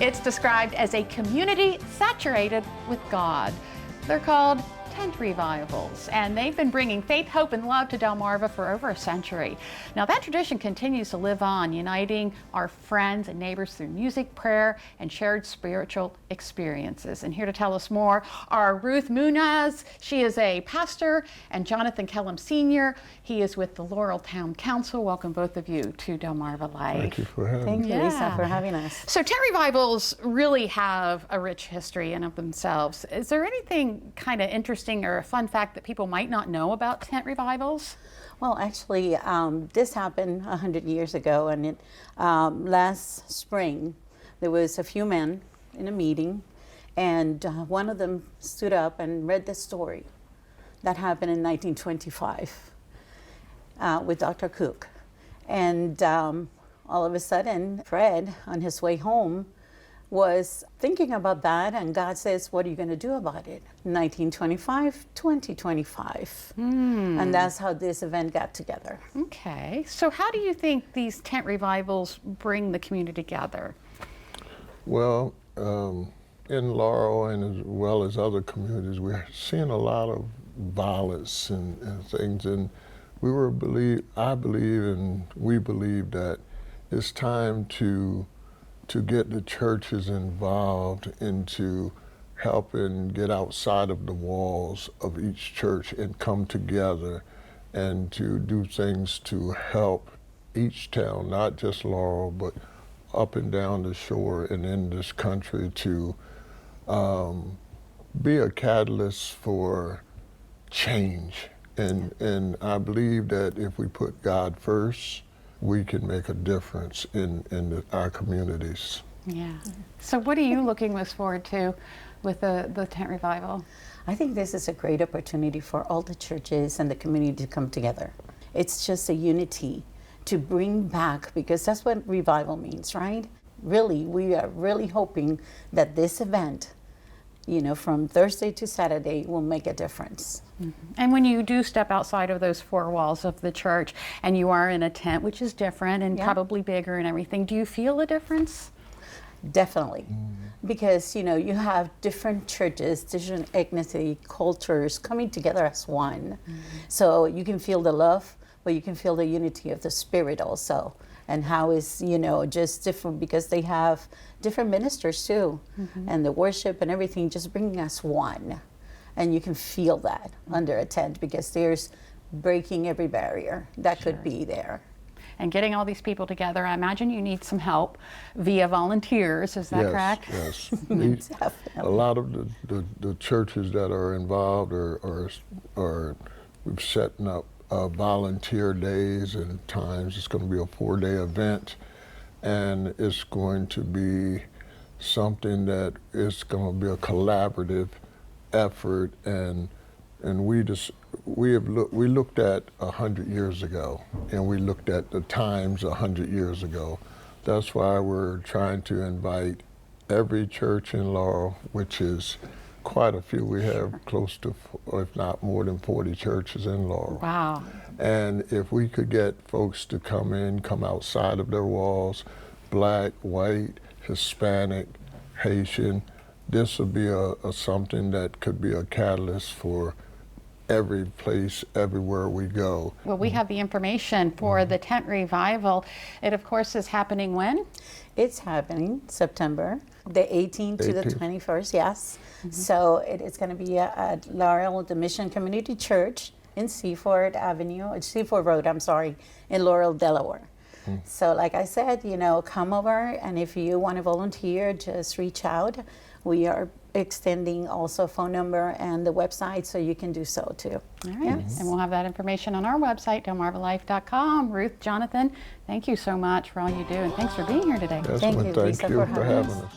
It's described as a community saturated with God. They're called tent revivals, and they've been bringing faith, hope, and love to Delmarva for over a century. Now that tradition continues to live on, uniting our friends and neighbors through music, prayer, and shared spiritual experiences. And here to tell us more are Ruth Munaz. She is a pastor, and Jonathan Kellum Sr. He is with the Laurel Town Council. Welcome both of you to DelmarvaLife. Thank you for having us. Thank you, Lisa, for having us. So tent revivals really have a rich history in of themselves. Is there anything kind of interesting or a fun fact that people might not know about tent revivals? Well, actually, this happened 100 years ago, and last spring there was a few men in a meeting, and one of them stood up and read the story that happened in 1925 with Dr. Cook. And all of a sudden, Fred, on his way home, was thinking about that, and God says, what are you going to do about it? 1925, 2025. And that's how this event got together. Okay, so how do you think these tent revivals bring the community together? Well, in Laurel and as well as other communities, we're seeing a lot of violence and things, and I believe and we believe that it's time to get the churches involved into helping get outside of the walls of each church and come together and to do things to help each town, not just Laurel, but up and down the shore and in this country, to be a catalyst for change. And I believe that if we put God first, we can make a difference in our communities. Yeah. So what are you looking most forward to with the tent revival? I think this is a great opportunity for all the churches and the community to come together. It's just a unity to bring back, because that's what revival means, right? Really, we are really hoping that this event, from Thursday to Saturday, will make a difference. Mm-hmm. And when you do step outside of those four walls of the church and you are in a tent, which is different and probably bigger and everything, do you feel a difference? Definitely. Because, you have different churches, different ethnicity, cultures coming together as one. So you can feel the love, but you can feel the unity of the Spirit also. And how is, just different, because they have different ministers too. And the worship and everything just bringing us one. And you can feel that under a tent, because there's breaking every barrier that could be there. And getting all these people together, I imagine you need some help via volunteers, is that correct? Yes, a lot of the churches that are involved are we've setting up volunteer days and times. It's going to be a 4-day event, and it's going to be something that is going to be a collaborative effort, and we looked at 100 years ago, and we looked at the times 100 years ago. That's why we're trying to invite every church in Laurel, which is quite a few. We have close to, if not more than 40 churches in Laurel. Wow. And if we could get folks to come outside of their walls, black, white, Hispanic, Haitian, this would be something that could be a catalyst for every place, everywhere we go. Well, we have the information for the tent revival. It, of course, is happening when? It's happening September the 18th to the 21st, yes. So it's going to be at Laurel, the Mission Community Church in Seaford Road, in Laurel, Delaware. So like I said, come over, and if you want to volunteer, just reach out. We are extending also phone number and the website, so you can do so too. All right, and we'll have that information on our website, DelmarvaLife.com. Ruth, Jonathan, thank you so much for all you do, and thanks for being here today. Yes, Thank you, thank Lisa, you for for having having us. us.